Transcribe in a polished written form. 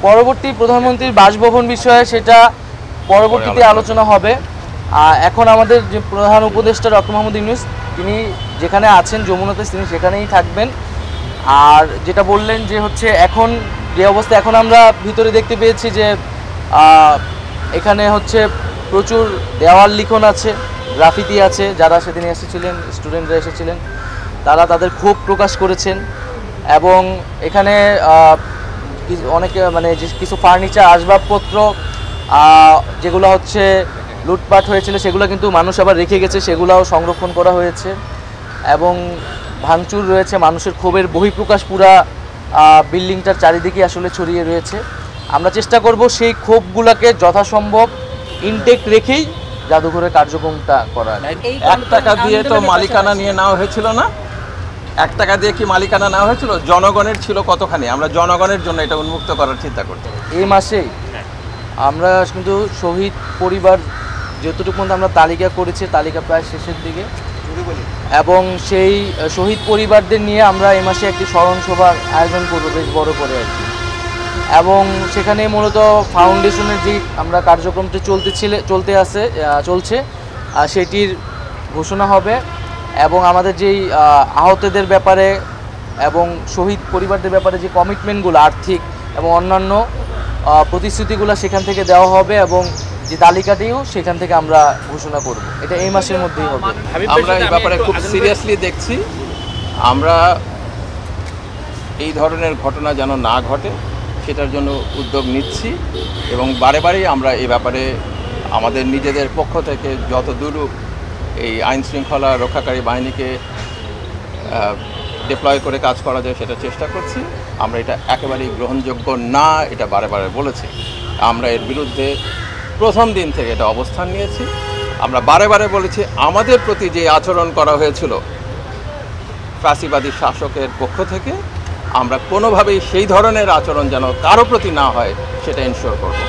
পরবর্তী প্রধানমন্ত্রীর বাসভবন বিষয়ে সেটা পরবর্তীতে আলোচনা হবে। এখন আমাদের যে প্রধান উপদেষ্টা ডক্টর মোহাম্মদ ইউনূস তিনি যেখানে আছেন যমুনাতে তিনি সেখানেই থাকবেন। আর যেটা বললেন যে হচ্ছে এখন যে অবস্থা এখন আমরা ভিতরে দেখতে পেয়েছি যে এখানে হচ্ছে প্রচুর দেওয়াল লিখন আছে, গ্রাফিতি আছে। যারা সেদিন এসেছিলেন স্টুডেন্টরা এসেছিলেন তারা তাদের ক্ষোভ প্রকাশ করেছেন এবং এখানে অনেকে মানে যে কিছু ফার্নিচার আসবাবপত্র যেগুলো হচ্ছে লুটপাট হয়েছিল সেগুলো কিন্তু মানুষ আবার রেখে গেছে, সেগুলোও সংরক্ষণ করা হয়েছে এবং ভাঙচুর রয়েছে। মানুষের ক্ষোভের বহিঃপ্রকাশ পুরা বিল্ডিংটার চারিদিকে আসলে ছড়িয়ে রয়েছে। আমরা চেষ্টা করব সেই ক্ষোভগুলোকে যথাসম্ভব ইনটেক্ট রেখেই জাদুঘরের কার্যক্রমটা করা। 1 টাকা দিয়ে তো মালিকানা নিয়ে নেওয়া হয়েছিল না? 1 টাকা দিয়ে কি মালিকানা নেওয়া হয়েছিল? জনগণের ছিল কতখানি? আমরা জনগণের জন্য এটা উন্মুক্ত করার চিন্তা করতে এই মাসেই আমরা কিন্তু শহীদ পরিবার যতটুকু পর্যন্ত আমরা তালিকা করেছি, তালিকা প্রায় শেষের দিকে, এবং সেই শহীদ পরিবারদের নিয়ে আমরা এই মাসে একটি স্মরণ সভার আয়োজন করবো বেশ বড় করে আর কি। এবং সেখানে মূলত ফাউন্ডেশনের যে আমরা কার্যক্রমটি চলছে সেটির ঘোষণা হবে এবং আমাদের যেই আহতদের ব্যাপারে এবং শহীদ পরিবারদের ব্যাপারে যে কমিটমেন্টগুলো আর্থিক এবং অন্যান্য প্রতিশ্রুতিগুলো সেখান থেকে দেওয়া হবে এবং যে তালিকাটিও সেখান থেকে আমরা ঘোষণা করব। এটা এই মাসের মধ্যেই হবে। আমরা এই ব্যাপারে খুব সিরিয়াসলি দেখছি। আমরা এই ধরনের ঘটনা যেন না ঘটে সেটার জন্য উদ্যোগ নিচ্ছি এবং বারে বারেই আমরা এই ব্যাপারে আমাদের নিজেদের পক্ষ থেকে যতদূর এই আইন শৃঙ্খলা রক্ষাকারী বাহিনীকে ডিপ্লয় করে কাজ করা যায় সেটা চেষ্টা করছি। আমরা এটা একেবারেই গ্রহণযোগ্য না, এটা বারে বারে বলেছি। আমরা এর বিরুদ্ধে প্রথম দিন থেকে এটা অবস্থান নিয়েছি। আমরা বারে বারে বলেছি আমাদের প্রতি যে আচরণ করা হয়েছিল ফ্যাসিবাদী শাসকের পক্ষ থেকে আমরা কোনোভাবেই সেই ধরনের আচরণ যেন কারো প্রতি না হয় সেটা এনশিওর করব।